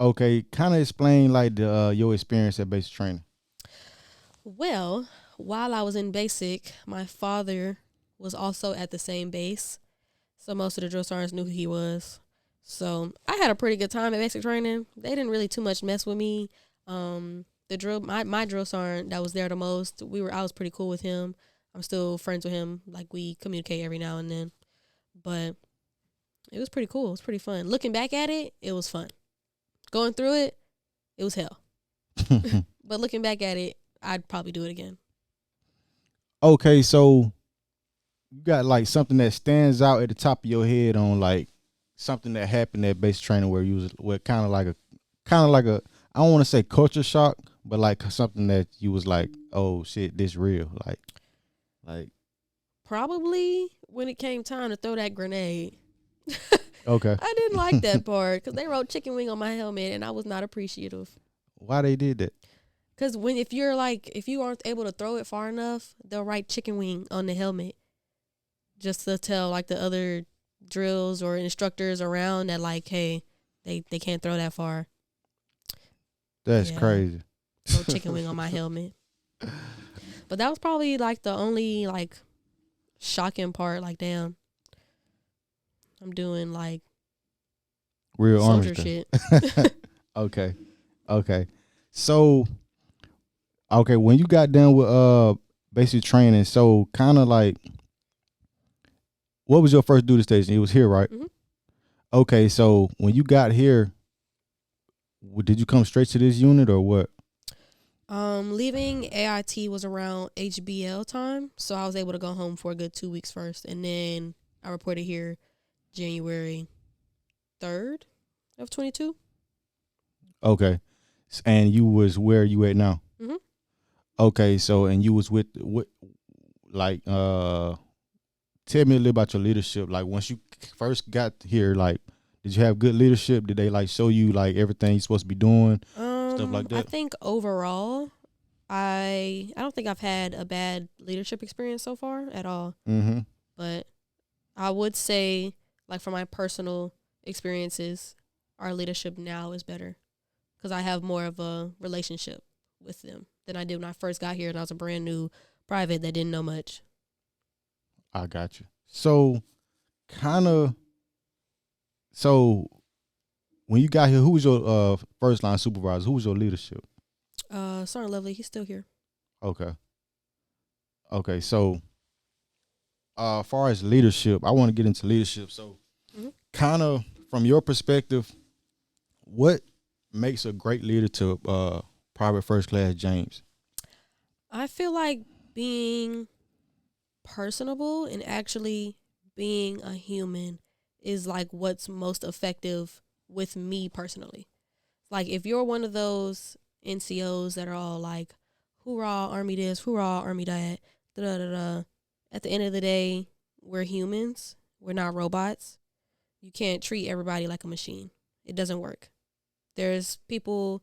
Okay, kind of explain like the your experience at basic training. Well, while I was in basic, my father was also at the same base. So most of the drill sergeants knew who he was. So I had a pretty good time at basic training. They didn't really too much mess with me. My drill sergeant that was there the most, I was pretty cool with him. I'm still friends with him. Like we communicate every now and then. But it was pretty cool. It was pretty fun. Looking back at it, it was fun. Going through it, it was hell. But looking back at it, I'd probably do it again. Okay, so you got like something that stands out at the top of your head on like something that happened at basic training where you was with kind of like a I don't want to say culture shock, but like something that you was like, oh shit, this real. Like Probably when it came time to throw that grenade. okay, I didn't like that part because they wrote chicken wing on my helmet and I was not appreciative. why they did that? Because if you aren't able to throw it far enough, they'll write chicken wing on the helmet just to tell like the other drills or instructors around that like, hey, they can't throw that far. That's Yeah, crazy. wrote chicken wing on my helmet. But that was probably like the only like shocking part. Like, damn, I'm doing like Real army soldier stuff. shit. Okay, okay. So okay, when you got done with basic training, so kind of like what was your first duty station? It was here, right? hmm Okay, so when you got here, did you come straight to this unit or what? Leaving AIT was around HBL time, so I was able to go home for a good 2 weeks first, and then I reported here January 3rd of 22. Okay, and you was where you at now? Mm-hmm. Okay, so and you was with what? Like, tell me a little about your leadership. Like, once you first got here, like, did you have good leadership? Did they like show you like everything you're supposed to be doing, stuff like I that? think overall, I don't think I've had a bad leadership experience so far at all. Mm-hmm. But I would say, like for my personal experiences, our leadership now is better because I have more of a relationship with them than I did when I first got here and I was a brand new private that didn't know much. I got you. So, kind of. So, when you got here, who was your first line supervisor? Who was your leadership? Sergeant Lovely, he's still here. Okay. Okay. So, far as leadership, I want to get into leadership. So, hmm kind of from your perspective, what makes a great leader to Private First Class James? I feel like being personable and actually being a human is like what's most effective with me personally. Like if you're one of those NCOs that are all like, hoorah, army this, hoorah, army that, da da da da. At the end of the day, we're humans. We're not robots. You can't treat everybody like a machine. It doesn't work. There's people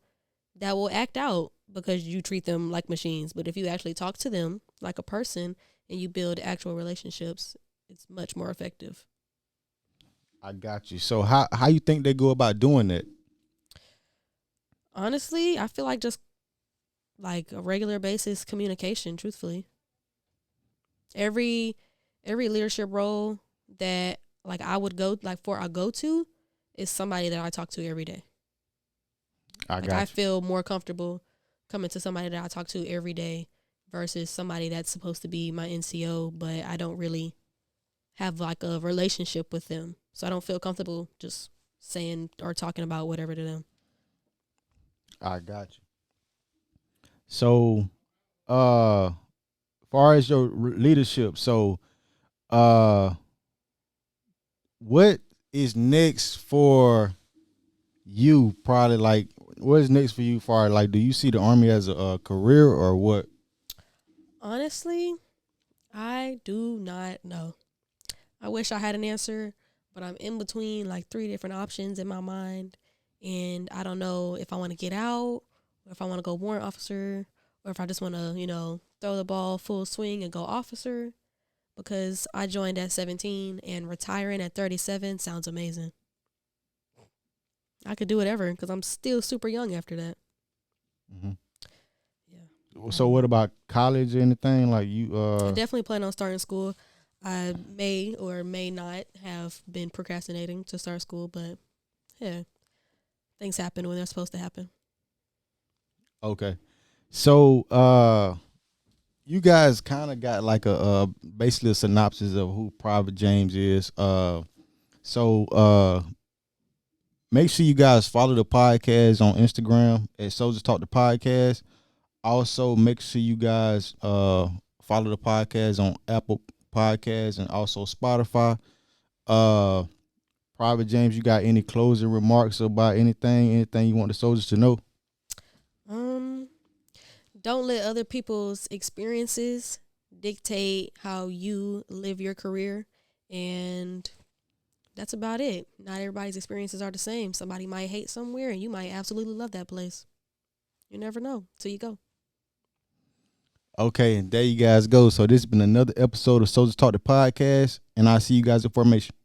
that will act out because you treat them like machines. But if you actually talk to them like a person and you build actual relationships, it's much more effective. I got you. So, how you think they go about doing that? Honestly, I feel like just like a regular basis communication, truthfully. Every every leadership role that like I would go like for I go to is somebody that I talk to every day. I Like I got you. feel more comfortable coming to somebody that I talk to every day versus somebody that's supposed to be my NCO, but I don't really have like a relationship with them. So I don't feel comfortable just saying or talking about whatever to them. I got you. So, far as your leadership, so uh, what is next for you? Probably like what is next for you? Far like, do you see the army as a career or what? Honestly, I do not know. I wish I had an answer, but I'm in between like three different options in my mind. And I don't know if I want to get out, or if I want to go warrant officer, or if I just want to, throw the ball full swing and go officer. Because I joined at 17 and retiring at 37 sounds amazing. I could do whatever because I'm still super young after that. Hmm. Yeah. So what about college or anything? Like you I definitely plan on starting school. I may or may not have been procrastinating to start school, but yeah, things happen when they're supposed to happen. okay. So you guys kind of got like a basically a synopsis of who Private James is. So make sure you guys follow the podcast on Instagram at Soldiers Talk the Podcast. Also, make sure you guys follow the podcast on Apple Podcasts and also Spotify. Uh, Private James, you got any closing remarks about anything you want the soldiers to know? Um, don't let other people's experiences dictate how you live your career, and that's about it. Not everybody's experiences are the same. Somebody might hate somewhere, and you might absolutely love that place. You never know till you go. Okay, and there you guys go. So this has been another episode of Soldiers Talk the Podcast, and I'll see you guys in formation.